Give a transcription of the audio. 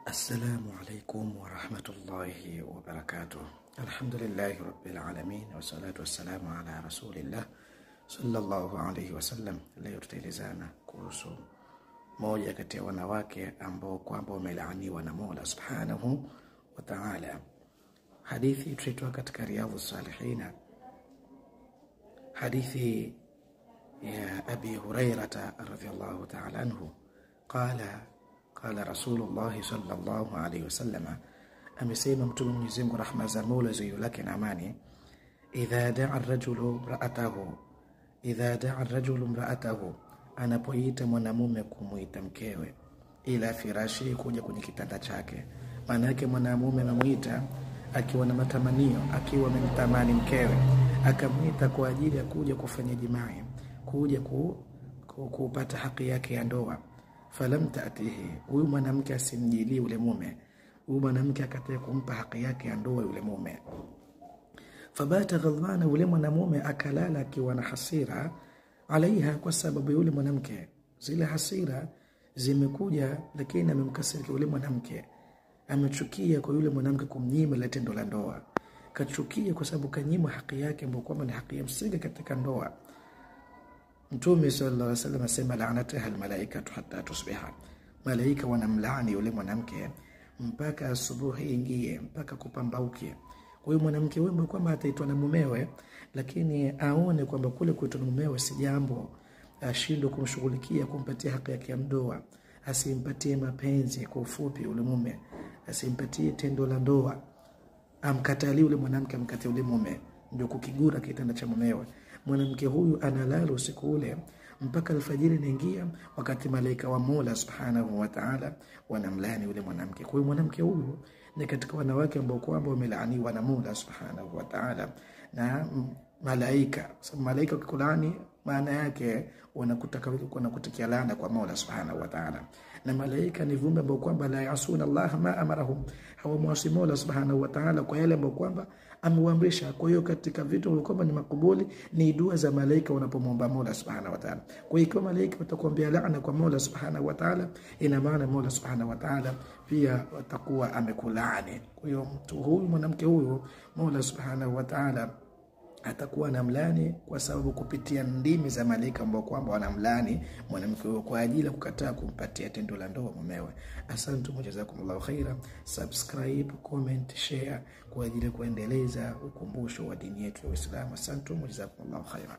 السلام عليكم ورحمة الله وبركاته. الحمد لله رب العالمين والصلاة والسلام على رسول الله صلى الله عليه wasallam. Leo tutaelezana kuhusu moja kati ya wanawake ambao kwamba wamelaaniwa na Mola Subhanahu wa Ta'ala. Hadithi tuitoa katika Riyadhus Salihin, hadithi ya Abi Hurairah radhiyallahu ta'ala anhu قال رسول الله صلى الله عليه وسلم amesema mtume Mwenyezi Mungu rahma za Mola juu yake na amani, idha da'a ar-rajulu imra'atahu, anapoita mwanamume kumuita mkewe, ila firashi, kuja kwenye kitanda chake. Maana yake mwanamume anamuita akiwa na matamanio, akiwa amemtamani mkewe, akamuita kwa ajili ya kuja kufanya jimai, kuja kupata haki yake ya ndoa. Falam ta'tihi, huyu mwanamke asimjili yule mume, huyu mwanamke akatae kumpa haki yake ya ndoa yule mume. Fabata ghadbana, yule mwanamume akalala akiwa na hasira alaiha, kwa sababu yule mwanamke. Zile hasira zimekuja, lakini amemkasirika yule mwanamke, amechukia kwa yule mwanamke kumnyima ile tendo la ndoa. Kachukia kwa sababu kanyima haki yake ambayo kwamba ni haki ya msingi katika ndoa. Mtume sallallahu alaihi wasallam asema la'anataha almalaikatu hatta tusbiha, malaika wanamlaani yule mwanamke mpaka asubuhi ingie, mpaka kupambauke. Kwa hiyo mwanamke wewe kwamba ataitwa na mumewe, lakini aone kwamba kule kuitwa na mumewe si jambo, ashindwe kumshughulikia, kumpatia haki yake ya ndoa, asimpatie mapenzi, kwa ufupi yule mume asimpatie tendo la ndoa, amkatalie yule mwanamke, amkatalie yule mume, ndio kukigura kitanda cha mumewe. Mwanamke huyu analala usiku ule mpaka alfajiri inaingia, wakati malaika wa Mola Subhanahu wa Ta'ala wanamlaani yule mwanamke. Kwa hiyo mwanamke huyu ni katika wanawake ambao kwamba wamelaaniwa na Mola Subhanahu wa Ta'ala na malaika. Sababu malaika ukikulaani, maana yake wanakutakia laana kwa Mola Subhanahu wa Ta'ala. Na malaika ni viumbe ambao kwamba la yasuna Allah ma amarahum, hawamwasi Mola Subhanahu wa Ta'ala kwa yale ambao kwamba amewaamrisha. Kwa hiyo katika vitu ambavyo kwamba ni makubuli ni dua za malaika wanapomwomba Mola Subhanahu wa Ta'ala. Kwa hiyo malaika watakuambia laana kwa Mola Subhanahu wa Ta'ala, ina maana Mola Subhanahu wa Ta'ala pia watakuwa amekulaani. Kwa hiyo mtu huyu, mwanamke huyu, Mola Subhanahu wa Ta'ala atakuwa anamlaani kwa sababu kupitia ndimi za malaika ambao kwamba wanamlaani mwanamke huyo kwa ajili ya kukataa kumpatia tendo la ndoa mumewe. Asante, jazakumullahu khaira. Subscribe, comment, share kwa ajili ya kuendeleza ukumbusho wa dini yetu ya Uislamu. Asante, jazakumullahu khaira.